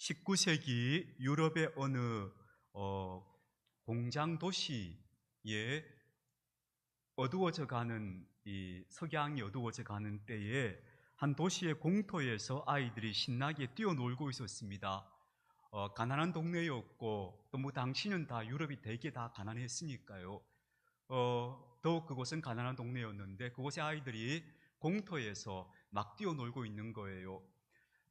19세기 유럽의 어느 공장 도시에 석양이 어두워져 가는 때에 한 도시의 공터에서 아이들이 신나게 뛰어놀고 있었습니다. 가난한 동네였고 또 뭐 당시는 다 유럽이 되게 다 가난했으니까요. 더욱 그곳은 가난한 동네였는데 그곳의 아이들이 공터에서 막 뛰어놀고 있는 거예요.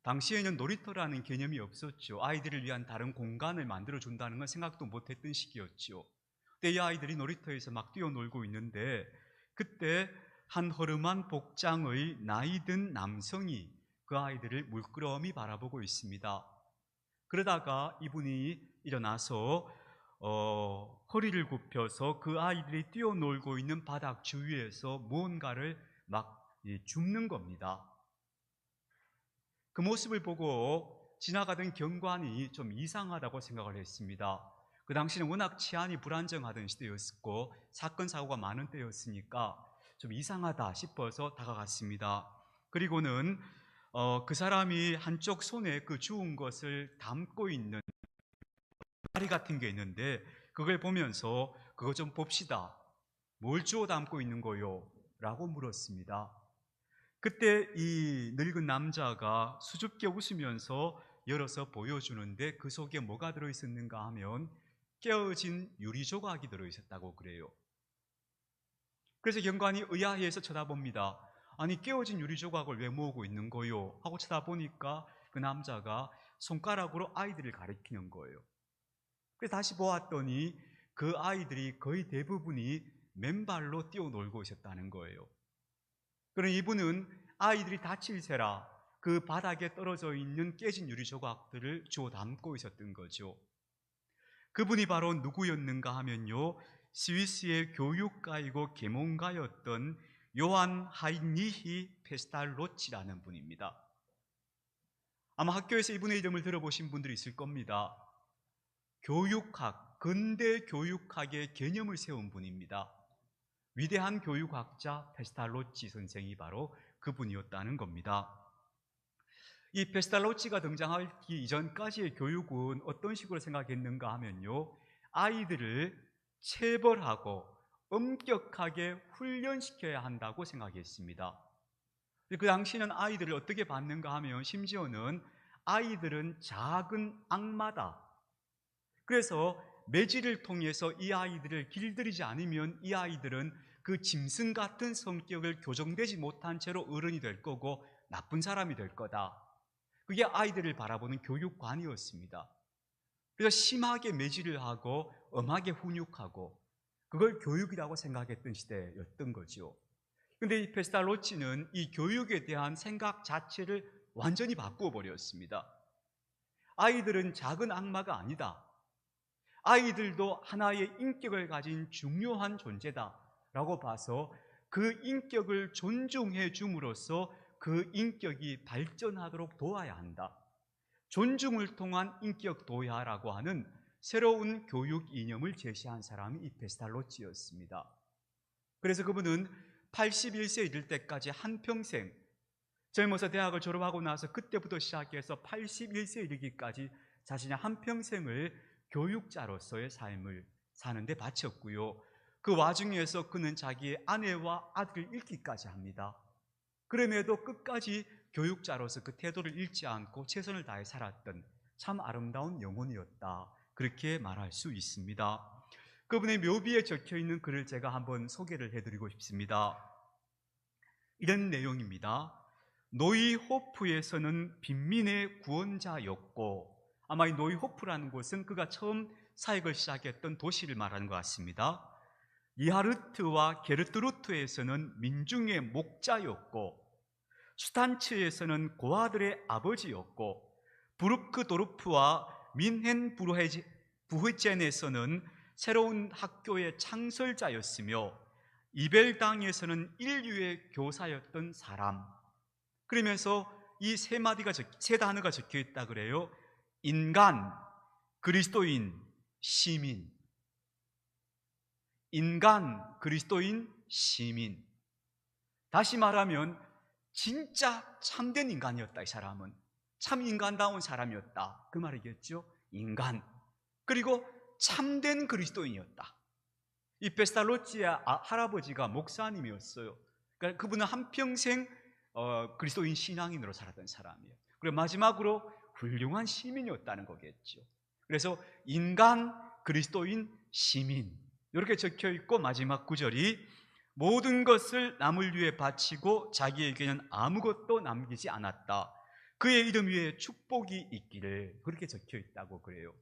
당시에는 놀이터라는 개념이 없었죠. 아이들을 위한 다른 공간을 만들어준다는 건 생각도 못했던 시기였죠. 그때 이 아이들이 놀이터에서 막 뛰어놀고 있는데 그때 한 허름한 복장의 나이든 남성이 그 아이들을 물끄러미 바라보고 있습니다. 그러다가 이분이 일어나서 허리를 굽혀서 그 아이들이 뛰어놀고 있는 바닥 주위에서 무언가를 막 줍는 겁니다. 그 모습을 보고 지나가던 경관이 좀 이상하다고 생각을 했습니다. 그 당시는 워낙 치안이 불안정하던 시대였고 사건 사고가 많은 때였으니까 좀 이상하다 싶어서 다가갔습니다. 그리고는 그 사람이 한쪽 손에 그 주운 것을 담고 있는 다리 같은 게 있는데 그걸 보면서 그거 좀 봅시다. 뭘 주워 담고 있는 거요? 라고 물었습니다. 그때 이 늙은 남자가 수줍게 웃으면서 열어서 보여주는데 그 속에 뭐가 들어있었는가 하면 깨어진 유리 조각이 들어있었다고 그래요. 그래서 경관이 의아해서 쳐다봅니다. 아니 깨어진 유리 조각을 왜 모으고 있는 거요? 하고 쳐다보니까 그 남자가 손가락으로 아이들을 가리키는 거예요. 그래서 다시 보았더니 그 아이들이 거의 대부분이 맨발로 뛰어놀고 있었다는 거예요. 그럼 이분은 아이들이 다칠세라 그 바닥에 떨어져 있는 깨진 유리 조각들을 주워 담고 있었던 거죠. 그분이 바로 누구였는가 하면요, 스위스의 교육가이고 계몽가였던 요한 하이니히 페스탈로치라는 분입니다. 아마 학교에서 이분의 이름을 들어보신 분들이 있을 겁니다. 교육학, 근대 교육학의 개념을 세운 분입니다. 위대한 교육학자 페스탈로치 선생이 바로 그분이었다는 겁니다. 이 페스탈로치가 등장하기 이전까지의 교육은 어떤 식으로 생각했는가 하면요, 아이들을 체벌하고 엄격하게 훈련시켜야 한다고 생각했습니다. 그 당시에는 아이들을 어떻게 봤는가 하면 심지어는 아이들은 작은 악마다. 그래서 매질을 통해서 이 아이들을 길들이지 않으면 이 아이들은 그 짐승 같은 성격을 교정되지 못한 채로 어른이 될 거고 나쁜 사람이 될 거다. 그게 아이들을 바라보는 교육관이었습니다. 그래서 심하게 매질을 하고 엄하게 훈육하고 그걸 교육이라고 생각했던 시대였던 거죠. 그런데 이 페스탈로치는 이 교육에 대한 생각 자체를 완전히 바꾸어 버렸습니다. 아이들은 작은 악마가 아니다. 아이들도 하나의 인격을 가진 중요한 존재다라고 봐서 그 인격을 존중해 줌으로써 그 인격이 발전하도록 도와야 한다. 존중을 통한 인격 도야라고 하는 새로운 교육 이념을 제시한 사람이 이 페스탈로치였습니다. 그래서 그분은 81세 이를 때까지 한평생, 젊어서 대학을 졸업하고 나서 그때부터 시작해서 81세 이르기까지 자신의 한평생을 교육자로서의 삶을 사는데 바쳤고요. 그 와중에서 그는 자기의 아내와 아들을 잃기까지 합니다. 그럼에도 끝까지 교육자로서 그 태도를 잃지 않고 최선을 다해 살았던 참 아름다운 영혼이었다. 그렇게 말할 수 있습니다. 그분의 묘비에 적혀있는 글을 제가 한번 소개를 해드리고 싶습니다. 이런 내용입니다. 노이호프에서는 빈민의 구원자였고, 아마 이 노이호프라는 곳은 그가 처음 사역을 시작했던 도시를 말하는 것 같습니다. 이하르트와 게르트루트에서는 민중의 목자였고, 슈탄츠에서는 고아들의 아버지였고, 부르크도르프와 민헨부흐젠에서는 새로운 학교의 창설자였으며, 이벨당에서는 인류의 교사였던 사람. 그러면서 이 세 단어가 적혀 있다 그래요. 인간, 그리스도인, 시민. 인간, 그리스도인, 시민. 다시 말하면 진짜 참된 인간이었다, 이 사람은. 참 인간다운 사람이었다, 그 말이겠죠. 인간, 그리고 참된 그리스도인이었다. 이 베스탈로치의 할아버지가 목사님이었어요. 그러니까 그분은 한평생 그리스도인 신앙인으로 살았던 사람이에요. 그리고 마지막으로 훌륭한 시민이었다는 거겠죠. 그래서 인간, 그리스도인, 시민, 이렇게 적혀 있고, 마지막 구절이 모든 것을 남을 위해 바치고 자기에게는 아무것도 남기지 않았다. 그의 이름 위에 축복이 있기를, 그렇게 적혀 있다고 그래요.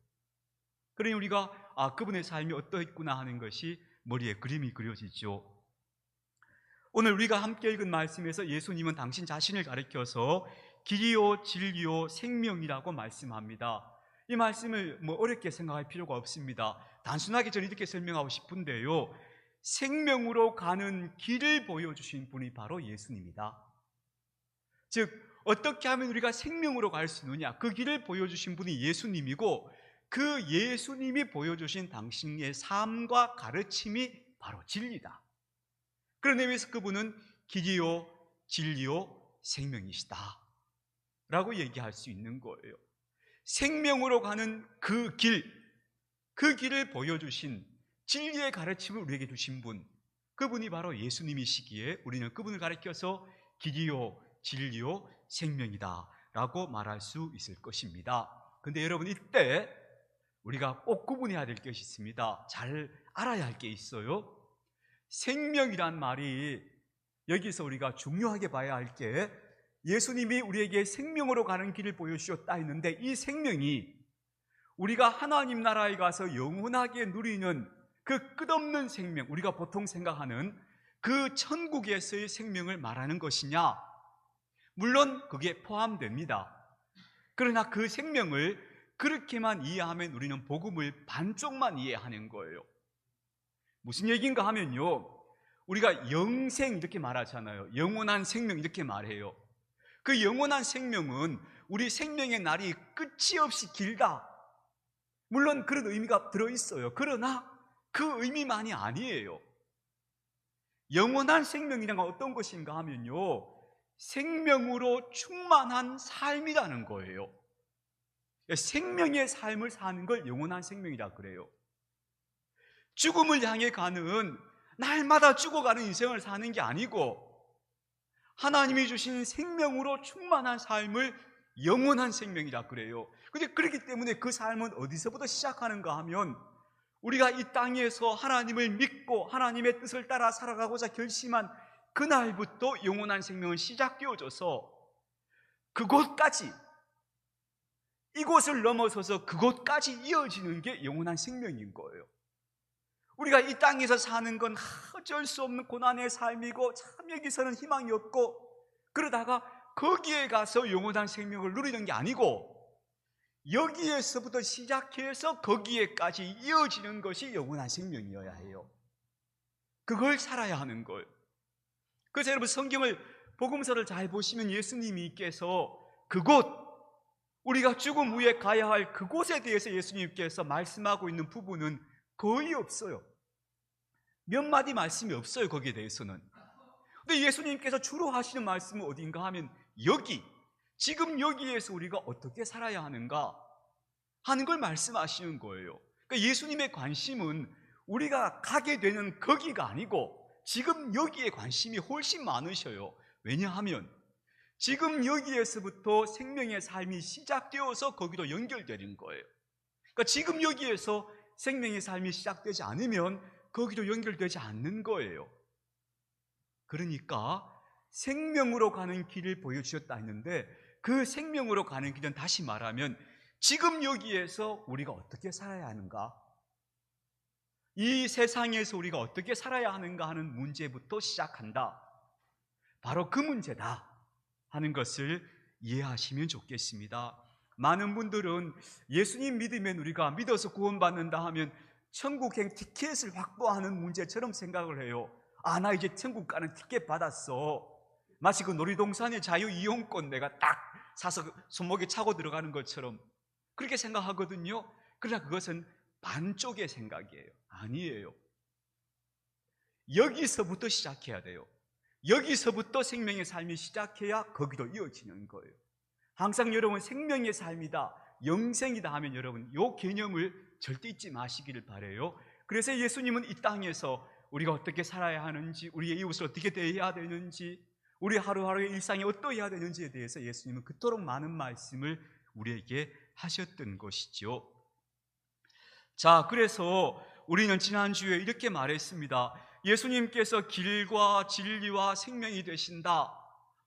그러니 우리가 그분의 삶이 어떠했구나 하는 것이 머리에 그림이 그려지죠. 오늘 우리가 함께 읽은 말씀에서 예수님은 당신 자신을 가리켜서 길이요 진리요 생명이라고 말씀합니다. 이 말씀을 어렵게 생각할 필요가 없습니다. 단순하게 저는 이렇게 설명하고 싶은데요, 생명으로 가는 길을 보여주신 분이 바로 예수님이다. 즉, 어떻게 하면 우리가 생명으로 갈 수 있느냐, 그 길을 보여주신 분이 예수님이고, 그 예수님이 보여주신 당신의 삶과 가르침이 바로 진리다. 그런 의미에서 그분은 길이요 진리요 생명이시다 라고 얘기할 수 있는 거예요. 생명으로 가는 그 길을 보여주신, 진리의 가르침을 우리에게 주신 분, 그분이 바로 예수님이시기에 우리는 그분을 가리켜서 길이요 진리요 생명이다 라고 말할 수 있을 것입니다. 근데 여러분, 이때 우리가 꼭 구분해야 될 것이 있습니다. 잘 알아야 할 게 있어요. 생명이란 말이 여기서 우리가 중요하게 봐야 할 게, 예수님이 우리에게 생명으로 가는 길을 보여주셨다 했는데, 이 생명이 우리가 하나님 나라에 가서 영원하게 누리는 그 끝없는 생명, 우리가 보통 생각하는 그 천국에서의 생명을 말하는 것이냐? 물론 그게 포함됩니다. 그러나 그 생명을 그렇게만 이해하면 우리는 복음을 반쪽만 이해하는 거예요. 무슨 얘기인가 하면요, 우리가 영생 이렇게 말하잖아요. 영원한 생명 이렇게 말해요. 그 영원한 생명은 우리 생명의 날이 끝이 없이 길다, 물론 그런 의미가 들어있어요. 그러나 그 의미만이 아니에요. 영원한 생명이란 건 어떤 것인가 하면요, 생명으로 충만한 삶이라는 거예요. 생명의 삶을 사는 걸 영원한 생명이라 그래요. 죽음을 향해 가는, 날마다 죽어가는 인생을 사는 게 아니고, 하나님이 주신 생명으로 충만한 삶을 영원한 생명이라 그래요. 그런데 그렇기 때문에 그 삶은 어디서부터 시작하는가 하면, 우리가 이 땅에서 하나님을 믿고 하나님의 뜻을 따라 살아가고자 결심한 그날부터 영원한 생명은 시작되어져서 그곳까지, 이곳을 넘어서서 그곳까지 이어지는 게 영원한 생명인 거예요. 우리가 이 땅에서 사는 건 어쩔 수 없는 고난의 삶이고, 참 여기서는 희망이 없고, 그러다가 거기에 가서 영원한 생명을 누리는 게 아니고, 여기에서부터 시작해서 거기에까지 이어지는 것이 영원한 생명이어야 해요. 그걸 살아야 하는 거예요. 그래서 여러분, 성경을, 복음서를 잘 보시면 예수님께서 그곳, 우리가 죽음 후에 가야 할 그곳에 대해서 예수님께서 말씀하고 있는 부분은 거의 없어요. 몇 마디 말씀이 없어요, 거기에 대해서는. 근데 예수님께서 주로 하시는 말씀은 어딘가 하면, 지금 여기에서 우리가 어떻게 살아야 하는가 하는 걸 말씀하시는 거예요. 그러니까 예수님의 관심은 우리가 가게 되는 거기가 아니고, 지금 여기에 관심이 훨씬 많으셔요. 왜냐하면 지금 여기에서부터 생명의 삶이 시작되어서 거기로 연결되는 거예요. 그러니까 지금 여기에서 생명의 삶이 시작되지 않으면 거기로 연결되지 않는 거예요. 그러니까 생명으로 가는 길을 보여주셨다 했는데, 그 생명으로 가는 길은 다시 말하면 지금 여기에서 우리가 어떻게 살아야 하는가, 이 세상에서 우리가 어떻게 살아야 하는가 하는 문제부터 시작한다, 바로 그 문제다 하는 것을 이해하시면 좋겠습니다. 많은 분들은 예수님 믿으면 우리가 믿어서 구원받는다 하면 천국행 티켓을 확보하는 문제처럼 생각을 해요. 나 이제 천국 가는 티켓 받았어. 마치 그 놀이동산의 자유이용권 내가 딱 사서 손목에 차고 들어가는 것처럼 그렇게 생각하거든요. 그러나 그것은 반쪽의 생각이에요. 아니에요. 여기서부터 시작해야 돼요. 여기서부터 생명의 삶이 시작해야 거기로 이어지는 거예요. 항상 여러분 생명의 삶이다, 영생이다 하면 여러분 이 개념을 절대 잊지 마시기를 바라요. 그래서 예수님은 이 땅에서 우리가 어떻게 살아야 하는지, 우리의 이웃을 어떻게 대해야 되는지, 우리 하루하루의 일상이 어떠해야 되는지에 대해서 예수님은 그토록 많은 말씀을 우리에게 하셨던 것이죠. 자, 그래서 우리는 지난주에 이렇게 말했습니다. 예수님께서 길과 진리와 생명이 되신다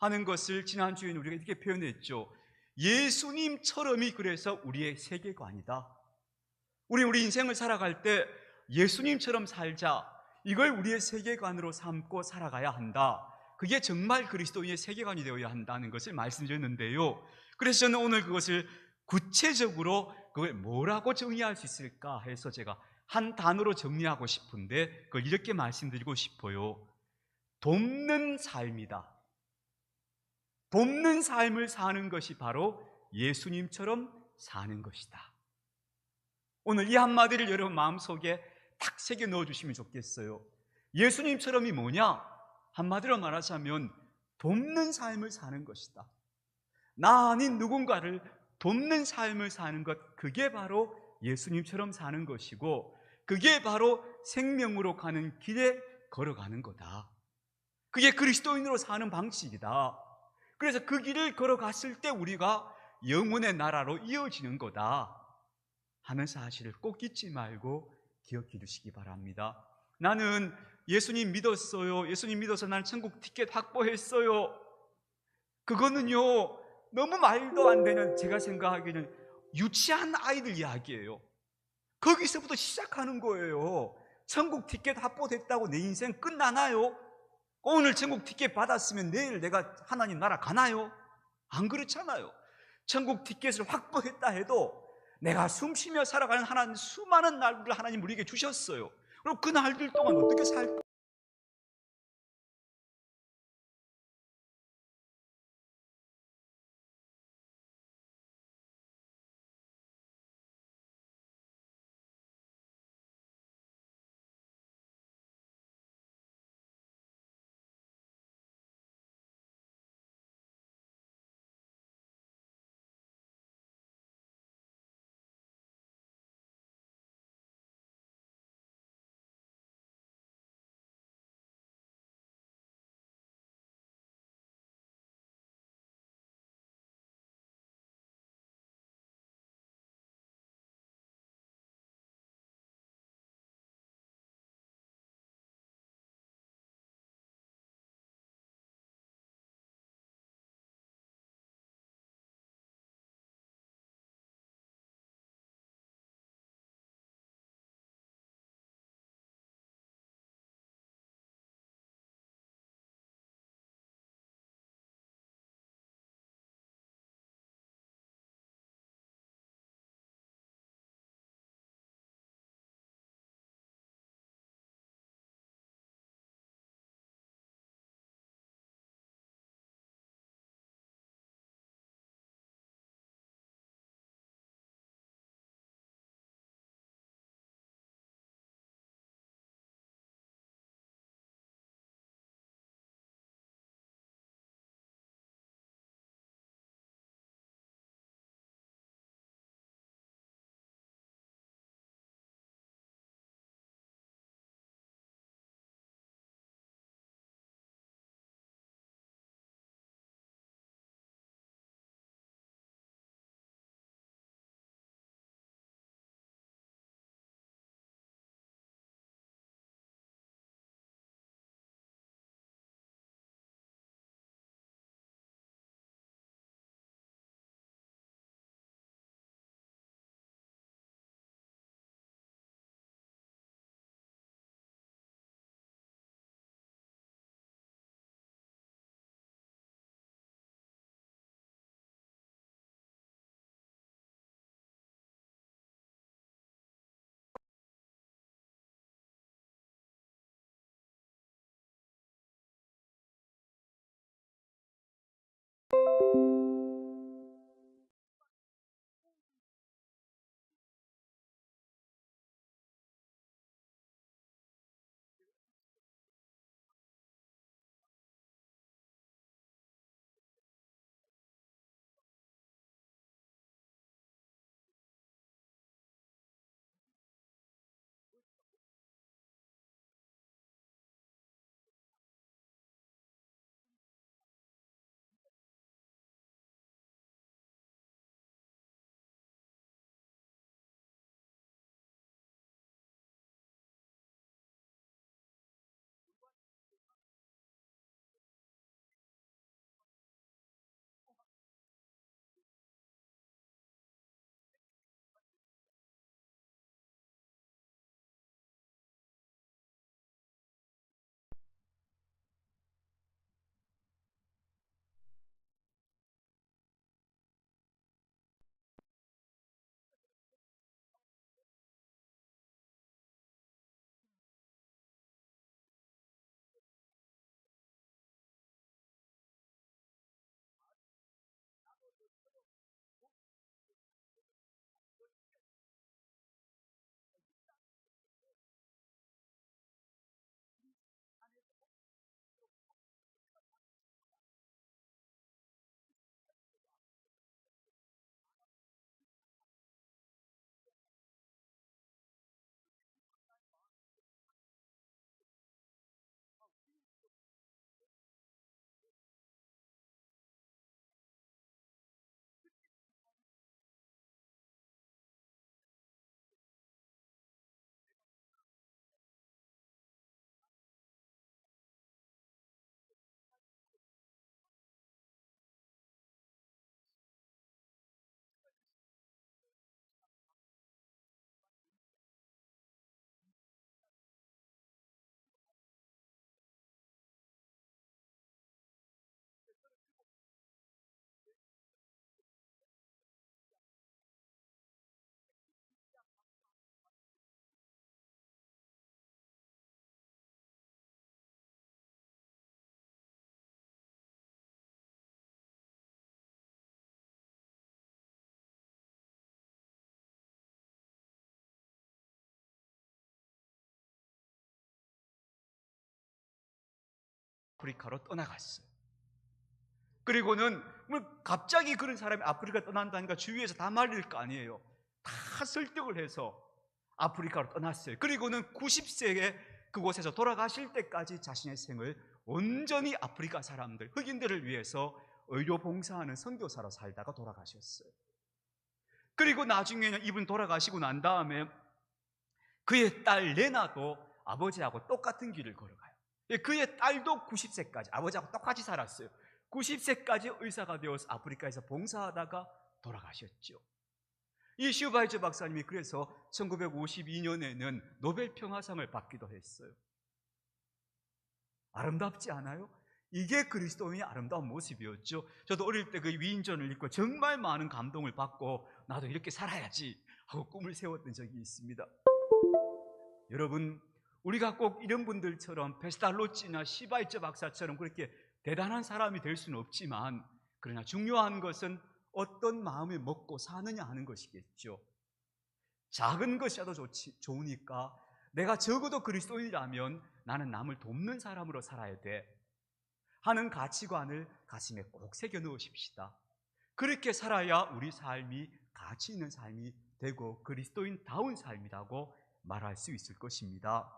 하는 것을 지난주에는 우리가 이렇게 표현했죠. 예수님처럼이 그래서 우리의 세계관이다. 우리 인생을 살아갈 때 예수님처럼 살자, 이걸 우리의 세계관으로 삼고 살아가야 한다. 그게 정말 그리스도인의 세계관이 되어야 한다는 것을 말씀드렸는데요. 그래서 저는 오늘 그것을 구체적으로 그걸 뭐라고 정의할 수 있을까 해서 제가 한 단어로 정리하고 싶은데 그걸 이렇게 말씀드리고 싶어요. 돕는 삶이다. 돕는 삶을 사는 것이 바로 예수님처럼 사는 것이다. 오늘 이 한마디를 여러분 마음속에 딱 새겨 넣어주시면 좋겠어요. 예수님처럼이 뭐냐? 한마디로 말하자면 돕는 삶을 사는 것이다. 나 아닌 누군가를 돕는 삶을 사는 것, 그게 바로 예수님처럼 사는 것이고, 그게 바로 생명으로 가는 길에 걸어가는 거다. 그게 그리스도인으로 사는 방식이다. 그래서 그 길을 걸어갔을 때 우리가 영혼의 나라로 이어지는 거다 하는 사실을 꼭 잊지 말고 기억해 두시기 바랍니다. 나는 예수님 믿었어요. 예수님 믿어서 나는 천국 티켓 확보했어요. 그거는요, 너무 말도 안 되는, 제가 생각하기에는 유치한 아이들 이야기예요. 거기서부터 시작하는 거예요. 천국 티켓 확보됐다고 내 인생 끝나나요? 오늘 천국 티켓 받았으면 내일 내가 하나님 나라 가나요? 안 그렇잖아요. 천국 티켓을 확보했다 해도 내가 숨쉬며 살아가는 하나님, 수많은 날들을 하나님 우리에게 주셨어요. 그럼 그 날들 동안 어떻게 살 아프리카로 떠나갔어요. 그리고는 갑자기 그런 사람이 아프리카 떠난다니까 주위에서 다 말릴 거 아니에요. 다 설득을 해서 아프리카로 떠났어요. 그리고는 90세에 그곳에서 돌아가실 때까지 자신의 생을 온전히 아프리카 사람들, 흑인들을 위해서 의료 봉사하는 선교사로 살다가 돌아가셨어요. 그리고 나중에는 이분 돌아가시고 난 다음에 그의 딸 레나도 아버지하고 똑같은 길을 걸어가요. 그의 딸도 90세까지 아버지하고 똑같이 살았어요. 90세까지 의사가 되어서 아프리카에서 봉사하다가 돌아가셨죠. 이 슈바이처 박사님이 그래서 1952년에는 노벨 평화상을 받기도 했어요. 아름답지 않아요? 이게 그리스도인의 아름다운 모습이었죠. 저도 어릴 때 그 위인전을 읽고 정말 많은 감동을 받고 나도 이렇게 살아야지 하고 꿈을 세웠던 적이 있습니다. 여러분, 우리가 꼭 이런 분들처럼 베스탈로치나 시바이처 박사처럼 그렇게 대단한 사람이 될 수는 없지만, 그러나 중요한 것은 어떤 마음을 먹고 사느냐 하는 것이겠죠. 작은 것이라도 좋으니까 내가 적어도 그리스도인이라면 나는 남을 돕는 사람으로 살아야 돼 하는 가치관을 가슴에 꼭 새겨 넣으십시다. 그렇게 살아야 우리 삶이 가치 있는 삶이 되고 그리스도인다운 삶이라고 말할 수 있을 것입니다.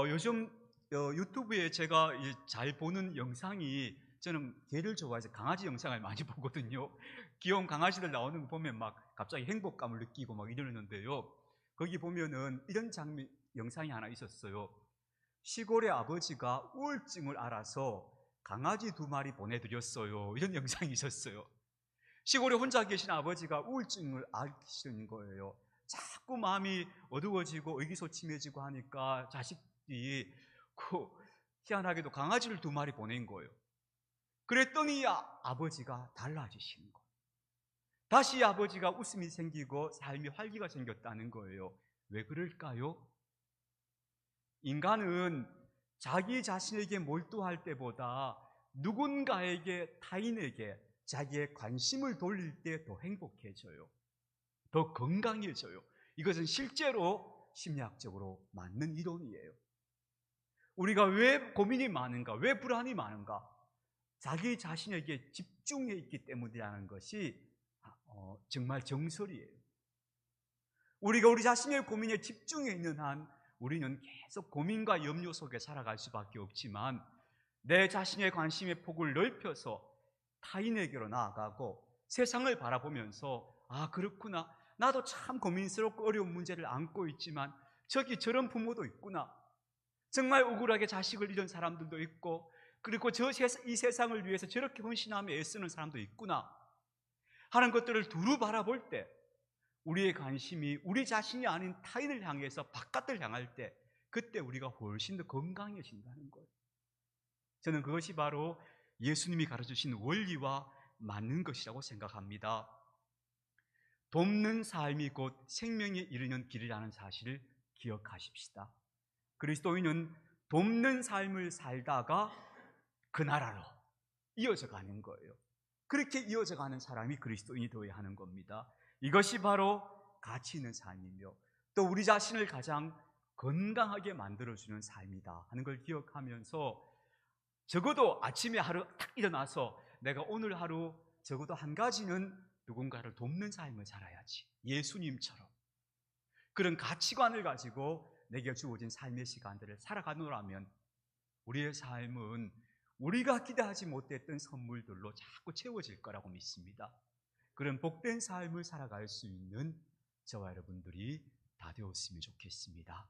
요즘 유튜브에 제가 잘 보는 영상이, 저는 개를 좋아해서 강아지 영상을 많이 보거든요. 귀여운 강아지들 나오는 거 보면 막 갑자기 행복감을 느끼고 막 이러는데요. 거기 보면은 이런 영상이 하나 있었어요. 시골의 아버지가 우울증을 알아서 강아지 2마리 보내드렸어요. 이런 영상이 있었어요. 시골에 혼자 계신 아버지가 우울증을 앓으시는 거예요. 자꾸 마음이 어두워지고 의기소침해지고 하니까 자식이 희한하게도 강아지를 2마리 보낸 거예요. 그랬더니 아버지가 달라지시는 거예요. 다시 아버지가 웃음이 생기고 삶이 활기가 생겼다는 거예요. 왜 그럴까요? 인간은 자기 자신에게 몰두할 때보다 누군가에게, 타인에게 자기의 관심을 돌릴 때 더 행복해져요. 더 건강해져요. 이것은 실제로 심리학적으로 맞는 이론이에요. 우리가 왜 고민이 많은가, 왜 불안이 많은가? 자기 자신에게 집중해 있기 때문이라는 것이 정말 정설이에요. 우리가 우리 자신의 고민에 집중해 있는 한 우리는 계속 고민과 염려 속에 살아갈 수밖에 없지만, 내 자신의 관심의 폭을 넓혀서 타인에게로 나아가고 세상을 바라보면서 그렇구나, 나도 참 고민스럽고 어려운 문제를 안고 있지만 저기 저런 부모도 있구나, 정말 억울하게 자식을 잃은 사람들도 있고, 그리고 이 세상을 위해서 저렇게 헌신하며 애쓰는 사람도 있구나 하는 것들을 두루 바라볼 때, 우리의 관심이 우리 자신이 아닌 타인을 향해서 바깥을 향할 때, 그때 우리가 훨씬 더 건강해진다는 거예요. 저는 그것이 바로 예수님이 가르쳐주신 원리와 맞는 것이라고 생각합니다. 돕는 삶이 곧 생명에 이르는 길이라는 사실을 기억하십시다. 그리스도인은 돕는 삶을 살다가 그 나라로 이어져 가는 거예요. 그렇게 이어져 가는 사람이 그리스도인이 되어야 하는 겁니다. 이것이 바로 가치 있는 삶이며 또 우리 자신을 가장 건강하게 만들어주는 삶이다 하는 걸 기억하면서, 적어도 아침에 하루 딱 일어나서 내가 오늘 하루 적어도 한 가지는 누군가를 돕는 삶을 살아야지, 예수님처럼 그런 가치관을 가지고 내게 주어진 삶의 시간들을 살아가노라면 우리의 삶은 우리가 기대하지 못했던 선물들로 자꾸 채워질 거라고 믿습니다. 그런 복된 삶을 살아갈 수 있는 저와 여러분들이 다 되었으면 좋겠습니다.